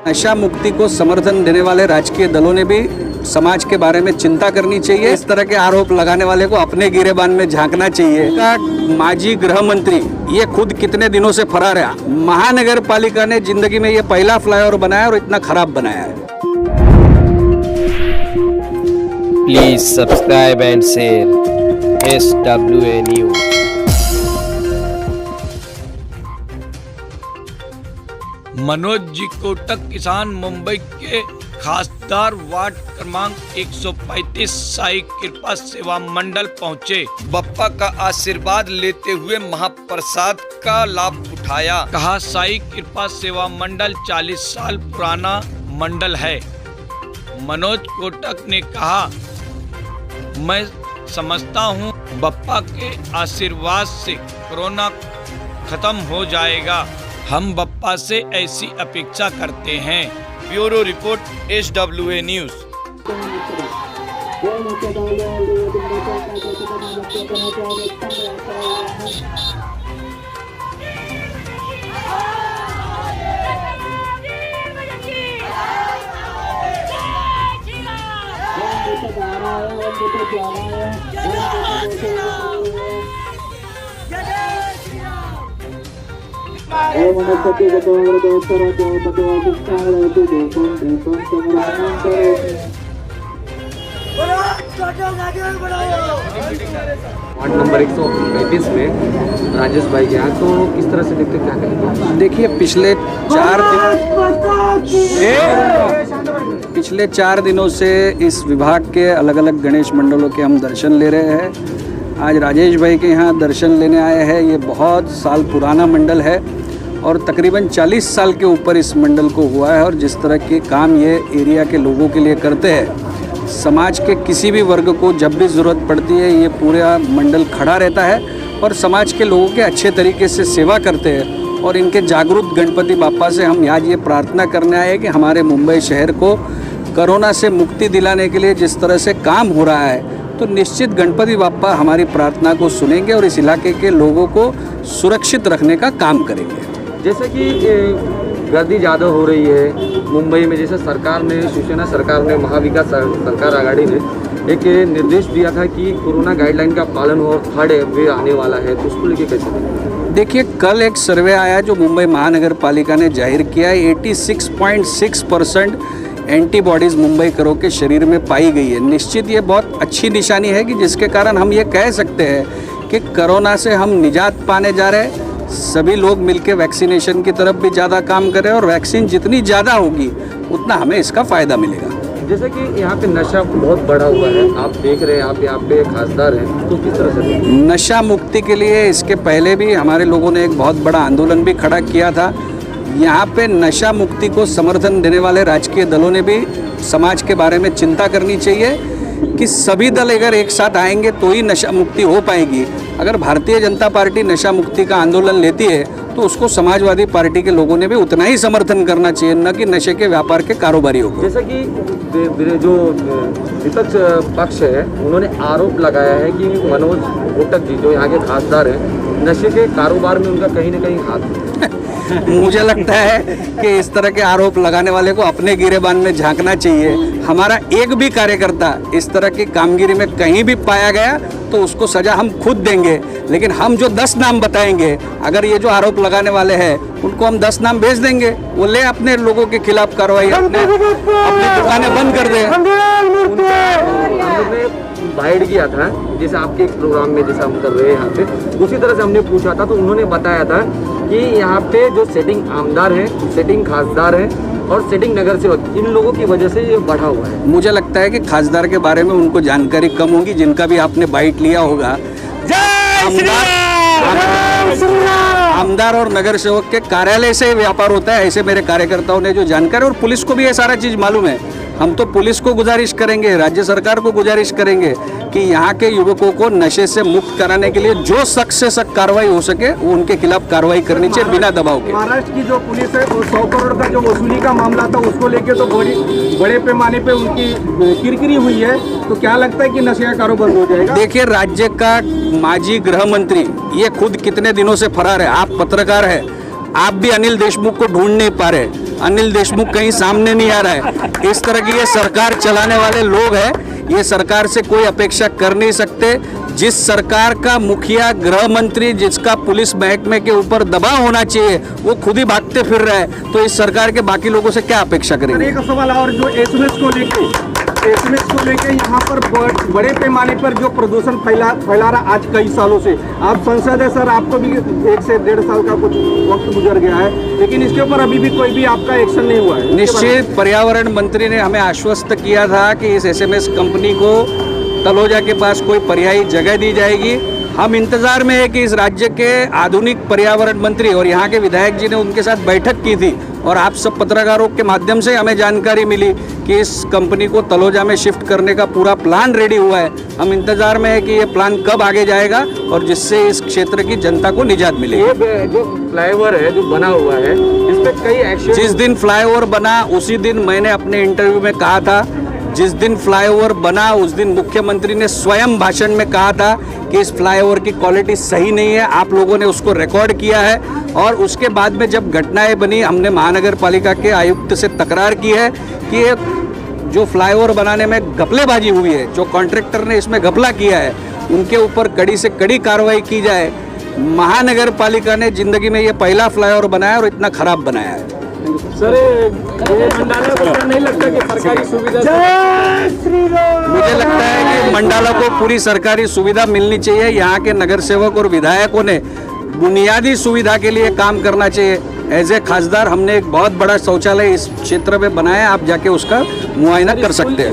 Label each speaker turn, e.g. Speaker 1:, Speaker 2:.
Speaker 1: नशा मुक्ति को समर्थन देने वाले राजकीय दलों ने भी समाज के बारे में चिंता करनी चाहिए। इस तरह के आरोप लगाने वाले को अपने गिरेबान में झांकना चाहिए। माजी गृह मंत्री ये खुद कितने दिनों से फरार है। महानगर पालिका ने जिंदगी में ये पहला फ्लाईओवर बनाया और इतना खराब बनाया है।
Speaker 2: Please subscribe and share SWA news.
Speaker 3: Manoj ji Kotak किसान मुंबई के खासदार वार्ड क्रमांक 135 साई कृपा सेवा मंडल पहुंचे। बप्पा का आशीर्वाद लेते हुए महाप्रसाद का लाभ उठाया। कहा साई कृपा सेवा मंडल 40 साल पुराना मंडल है। मनोज कोटक ने कहा, मैं समझता हूं बप्पा के आशीर्वाद से कोरोना खत्म हो जाएगा। हम बप्पा से ऐसी अपेक्षा करते हैं। Bureau report SWA news.
Speaker 4: Ward number 135 में राजेश भाई के यहाँ, तो किस तरह से देखते क्या कहेंगे?
Speaker 1: देखिए, पिछले 4 दिनों से इस विभाग के अलग अलग गणेश मंडलों के हम दर्शन ले रहे हैं। आज राजेश भाई के यहाँ दर्शन लेने आए हैं। ये बहुत साल पुराना मंडल है और तकरीबन 40 साल के ऊपर इस मंडल को हुआ है। और जिस तरह के काम ये एरिया के लोगों के लिए करते हैं, समाज के किसी भी वर्ग को जब भी ज़रूरत पड़ती है ये पूरा मंडल खड़ा रहता है और समाज के लोगों के अच्छे तरीके से सेवा करते हैं। और इनके जागरूक गणपति बाप्पा से हम आज ये प्रार्थना करने आए कि हमारे मुंबई शहर को कोरोना से मुक्ति दिलाने के लिए जिस तरह से काम हो रहा है, तो निश्चित गणपति बाप्पा हमारी प्रार्थना को सुनेंगे और इस इलाके के लोगों को सुरक्षित रखने का काम करेंगे।
Speaker 4: जैसे कि गर्दी ज़्यादा हो रही है मुंबई में, जैसे सरकार ने, शिवसेना सरकार ने, महाविकास सरकार आघाड़ी ने एक निर्देश दिया था कि कोरोना गाइडलाइन का पालन हो और थर्ड वेव आने वाला है, तो उसको लेके कैसे देखें?
Speaker 1: देखिए, कल एक सर्वे आया जो मुंबई महानगर पालिका ने जाहिर किया है। 86.6% एंटीबॉडीज़ मुंबई करों के शरीर में पाई गई है। निश्चित ये बहुत अच्छी निशानी है कि जिसके कारण हम ये कह सकते हैं कि कोरोना से हम निजात पाने जा रहे हैं। सभी लोग मिलकर वैक्सीनेशन की तरफ भी ज़्यादा काम करें और वैक्सीन जितनी ज़्यादा होगी उतना हमें इसका फ़ायदा मिलेगा।
Speaker 4: जैसे कि यहाँ पे नशा बहुत बढ़ा हुआ है, आप देख रहे हैं, आप यहाँ पे खासदार हैं, तो किस तरह से
Speaker 1: नशा मुक्ति के लिए इसके पहले भी हमारे लोगों ने एक बहुत बड़ा आंदोलन भी खड़ा किया था। यहाँ पे नशा मुक्ति को समर्थन देने वाले राजकीय दलों ने भी समाज के बारे में चिंता करनी चाहिए कि सभी दल अगर एक साथ आएंगे तो ही नशा मुक्ति हो पाएगी। अगर भारतीय जनता पार्टी नशा मुक्ति का आंदोलन लेती है तो उसको समाजवादी पार्टी के लोगों ने भी उतना ही समर्थन करना चाहिए, न कि नशे के व्यापार के कारोबारी हो।
Speaker 4: जैसा कि जो विपक्ष पक्ष है उन्होंने आरोप लगाया है कि मनोज कोटक जी जो यहाँ के खासदार हैं, नशे के कारोबार में उनका कहीं ना कहीं हाथ है।
Speaker 1: मुझे लगता है कि इस तरह के आरोप लगाने वाले को अपने गिरेबान में झांकना चाहिए। हमारा एक भी कार्यकर्ता इस तरह की कामगिरी में कहीं भी पाया गया तो उसको सजा हम खुद देंगे। लेकिन हम जो 10 नाम बताएंगे, अगर ये जो आरोप लगाने वाले हैं उनको हम 10 नाम भेज देंगे, वो ले अपने लोगों के खिलाफ कार्रवाई, अपनी दुकानें बंद कर दें।
Speaker 4: हमने बाइट किया था, जैसे आपके एक प्रोग्राम में जैसा हम कर रहे हैं यहाँ पे, उसी तरह से हमने पूछा था तो उन्होंने बताया था कि यहाँ पे जो सेटिंग आमदार हैं, सेटिंग खासदार हैं और सेटिंग नगर सेवक, इन लोगों की वजह से ये बढ़ा हुआ है।
Speaker 1: मुझे लगता है कि खासदार के बारे में उनको जानकारी कम होगी, जिनका भी आपने बाइट लिया होगा। आमदार और नगर सेवक के कार्यालय से व्यापार होता है, ऐसे मेरे कार्यकर्ताओं ने जो जानकारी, और पुलिस को भी ये सारा चीज़ मालूम है। हम तो पुलिस को गुजारिश करेंगे, राज्य सरकार को गुजारिश करेंगे कि यहाँ के युवकों को नशे से मुक्त कराने के लिए जो सख्त से सख्त कार्रवाई हो सके वो उनके खिलाफ कार्रवाई करनी चाहिए बिना दबाव के।
Speaker 5: महाराष्ट्र की जो पुलिस है, 100 करोड़ का जो वसूली का मामला था उसको लेके तो बड़े पैमाने पे उनकी किरकिरी हुई है, तो क्या लगता है कि नशे का कारोबार हो जाएगा?
Speaker 1: देखिए, राज्य का माजी गृह मंत्री ये खुद कितने दिनों से फरार है। आप पत्रकार है, आप भी अनिल देशमुख को ढूंढ नहीं पा रहे। अनिल देशमुख कहीं सामने नहीं आ रहा है। इस तरह की ये सरकार चलाने वाले लोग हैं, ये सरकार से कोई अपेक्षा कर नहीं सकते। जिस सरकार का मुखिया, गृह मंत्री, जिसका पुलिस महकमे के ऊपर दबाव होना चाहिए, वो खुद ही भागते फिर रहा है, तो इस सरकार के बाकी लोगों से क्या अपेक्षा
Speaker 5: और
Speaker 1: करेंगे?
Speaker 5: एक सवाल और, जो एसएमएस को लेके यहाँ पर बड़े पैमाने पर जो प्रदूषण फैला रहा आज कई सालों से, आप सांसद है सर, आपको भी 1 से 1.5 साल का कुछ वक्त गुजर गया है, लेकिन इसके ऊपर अभी भी कोई भी आपका एक्शन नहीं हुआ है।
Speaker 1: निश्चित पर्यावरण मंत्री ने हमें आश्वस्त किया था कि इस एसएमएस कंपनी को तलोजा के पास कोई पर्यायी जगह दी जाएगी। हम इंतजार में है कि इस राज्य के आधुनिक पर्यावरण मंत्री और यहाँ के विधायक जी ने उनके साथ बैठक की थी, और आप सब पत्रकारों के माध्यम से हमें जानकारी मिली कि इस कंपनी को तलोजा में शिफ्ट करने का पूरा प्लान रेडी हुआ है। हम इंतजार में है कि ये प्लान कब आगे जाएगा और जिससे इस क्षेत्र की जनता को निजात मिलेगी।
Speaker 4: ये जो फ्लाईओवर है जो बना हुआ है, इस पे कई एक्शन,
Speaker 1: जिस दिन फ्लाईओवर बना उसी दिन मैंने अपने इंटरव्यू में कहा था, जिस दिन फ्लाईओवर बना उस दिन मुख्यमंत्री ने स्वयं भाषण में कहा था कि इस फ्लाईओवर की क्वालिटी सही नहीं है। आप लोगों ने उसको रिकॉर्ड किया है, और उसके बाद में जब घटनाएं बनी, हमने महानगर पालिका के आयुक्त से तकरार की है कि ये जो फ्लाईओवर बनाने में घपलेबाजी हुई है, जो कॉन्ट्रैक्टर ने इसमें घपला किया है, उनके ऊपर कड़ी से कड़ी कार्रवाई की जाए। महानगर पालिका ने जिंदगी में ये पहला फ्लाईओवर बनाया और इतना खराब बनाया है।
Speaker 5: सर, ये मंडाला को नहीं लगता कि सरकारी सुविधा,
Speaker 1: मुझे लगता है कि मंडाला को पूरी सरकारी सुविधा मिलनी चाहिए। यहाँ के नगर सेवक और विधायकों ने बुनियादी सुविधा के लिए काम करना चाहिए। एज ए खासदार हमने एक बहुत बड़ा शौचालय इस क्षेत्र में बनाया, आप जाके उसका मुआयना कर सकते हैं।